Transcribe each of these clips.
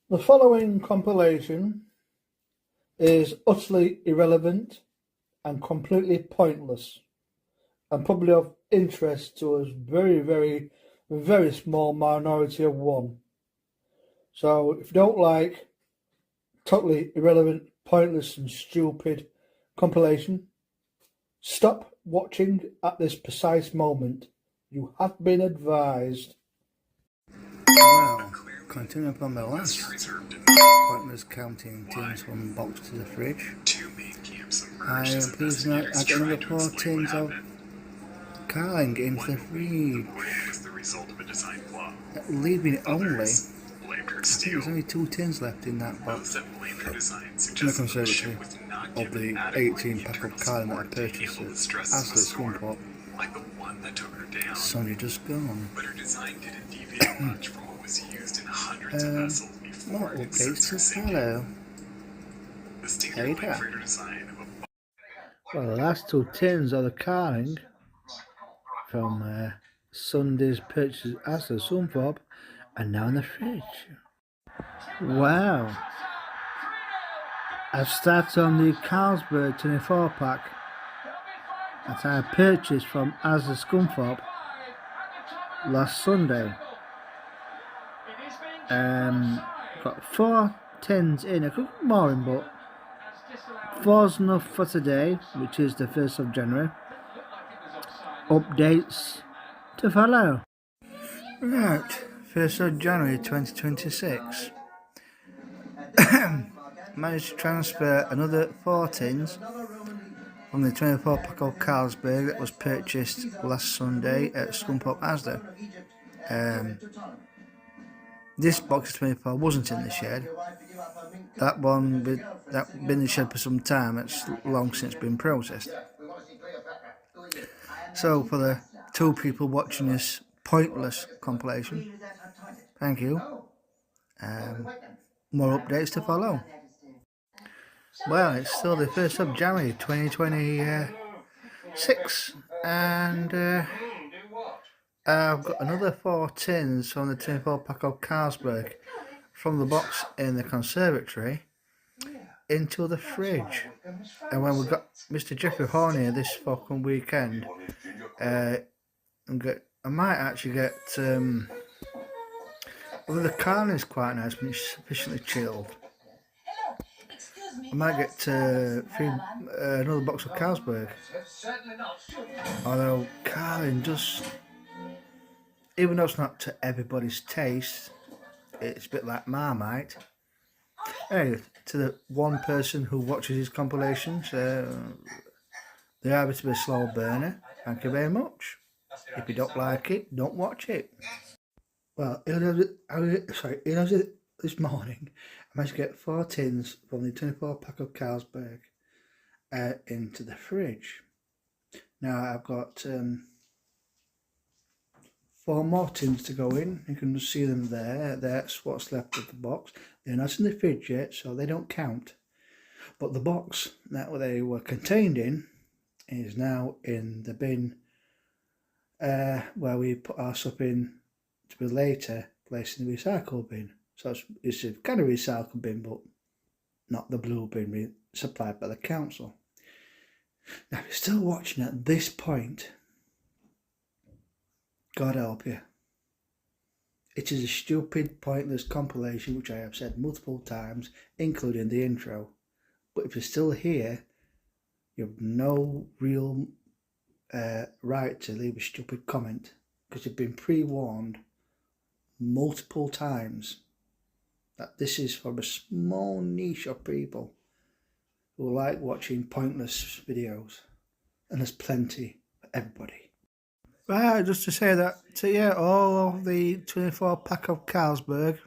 The following compilation is utterly irrelevant and completely pointless, and probably of interest to a very small minority of one. So if you don't like totally irrelevant, pointless and stupid compilation, stop watching at this precise moment. You have been advised. Well, continuing upon the last pointless counting tins from box to the fridge, I am pleased to note I got another 4 tins of carling into the fridge, leaving only, I think there's only 2 tins left in that box in the conservatory of the 18 pack of carling that I purchased at Aslet's Scunthorpe. Sonny just gone. More updates to follow. Hey there. Well, the last 2 tins of the carling from Sunday's purchase at Aslet's Scunthorpe are now in the fridge. Wow. I've started on the Carlsberg 24 pack that I purchased from Aslet's Scunthorpe last Sunday. Got 4 tins in, I could put more in, but 4's enough for today, which is the 1st of January. Updates to follow. Right, 1st of January 2026. Managed to transfer another 4 tins from the 24 pack of Carlsberg that was purchased last Sunday at Scunthorpe Asda. This box of 24 wasn't in the shed. That one been in the shed for some time. It's long since been processed. So for the 2 people watching this pointless compilation, thank you. More updates to follow. Well, it's still the 1st of January 2026, and I've got another 4 tins from the 24 pack of Carlsberg from the box in the conservatory into the fridge. And when we got Mr. Jeffrey Horn here this fucking weekend, I might actually get well, the carling is quite nice when it's sufficiently chilled. I might get another box of Carlsberg. Although carling just, even though it's not to everybody's taste, it's a bit like Marmite. Anyway, to the one person who watches his compilations, they are a bit of a slow burner. Thank you very much. If you don't like it, don't watch it. Well, this morning, I managed to get 4 tins from the 24 pack of Carlsberg into the fridge. Now I've got 4 more tins to go in. You can just see them there. That's what's left of the box. They're not in the fridge yet, so they don't count. But the box that they were contained in is now in the bin where we put our stuff in to be later placed in the recycle bin. So it's a kind of recycle bin, but not the blue bin supplied by the council. Now, if you're still watching at this point, God help you. It is a stupid, pointless compilation, which I have said multiple times, including the intro. But if you're still here, you have no real right to leave a stupid comment, because you've been pre-warned multiple times that this is for a small niche of people who like watching pointless videos, and there's plenty for everybody. Right, just to say that, yeah, all of the 24 pack of Carlsberg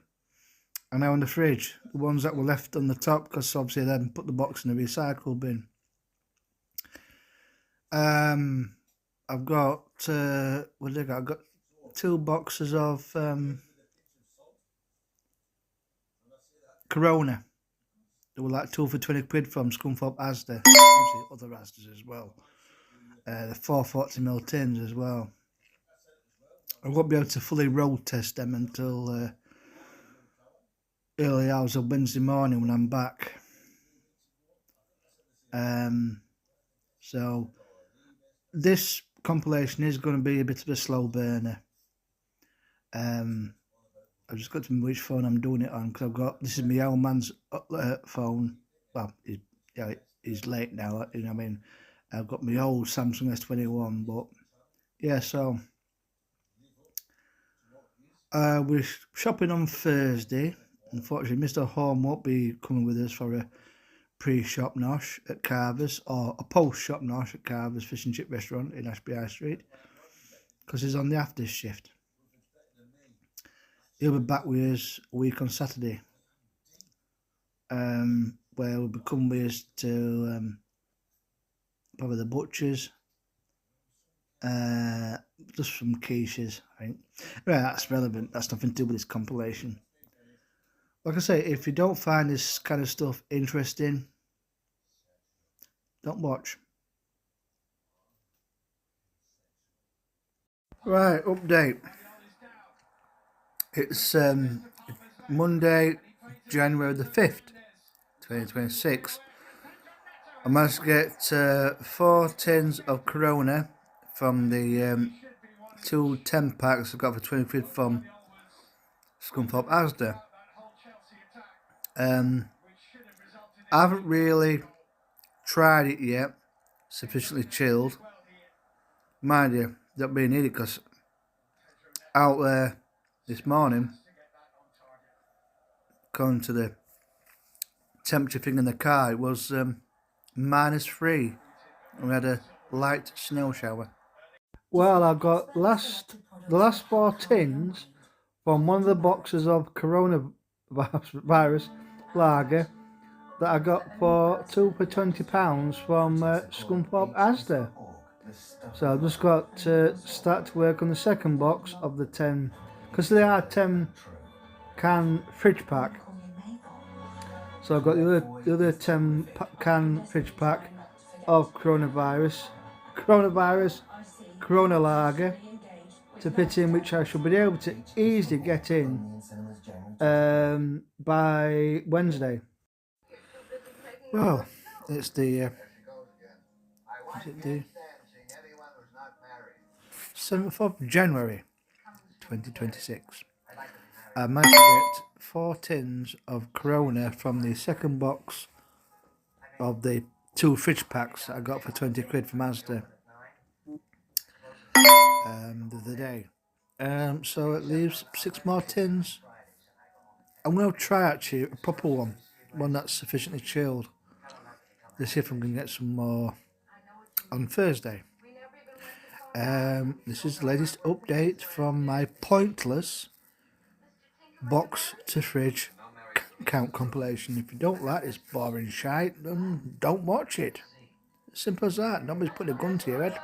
are now in the fridge. The ones that were left on the top, because obviously then put the box in the recycle bin. I've got, what did I got? I've got 2 boxes of Corona. They were like 2 for 20 quid from Scunthorpe Asda. Obviously other Asdas as well. The 440ml tins as well. I won't be able to fully road test them until early hours of Wednesday morning when I'm back. So this compilation is going to be a bit of a slow burner. I've just got to remember which phone I'm doing it on, because I've got, this is my old man's phone. Well, he's late now, you know what I mean. I've got my old Samsung S21, but yeah, so we're shopping on Thursday. Unfortunately, Mr. Horn won't be coming with us for a pre-shop nosh at Carver's, or a post-shop nosh at Carver's Fish and Chip Restaurant in Ashby High Street, because he's on the after shift. He'll be back with us a week on Saturday, where we'll be coming with us to probably the butchers, just some quiches, I think. Right, that's relevant. That's nothing to do with this compilation. Like I say, if you don't find this kind of stuff interesting, don't watch. Right, update. It's Monday, January the 5th, 2026. I managed to get 4 tins of Corona from the 2 10 packs I got for 20 quid from Scunthorpe Asda. I haven't really tried it yet, sufficiently chilled. Mind you, that being needed, because out there this morning, according to the temperature thing in the car, it was -3, and we had a light snow shower. Well, I've got the last 4 tins from one of the boxes of coronavirus lager that I got for 2 for £20 from Scunthorpe Asda. So I've just got to start to work on the second box of the 10, because they are 10 can fridge pack. So I've got the other 10 can fridge pack of Corona lager to fit in, which I should be able to easily get in by Wednesday. Well, it's the 7th of January 2026. I managed to get 4 tins of Corona from the second box of the 2 fridge packs I got for 20 quid from Asda the other day. So it leaves 6 more tins. I'm going to try actually a proper one that's sufficiently chilled. Let's see if I'm going to get some more on Thursday. This is the latest update from my pointless box to fridge count compilation. If you don't like this boring shite, then don't watch it. Simple as that. Nobody's putting a gun to your head.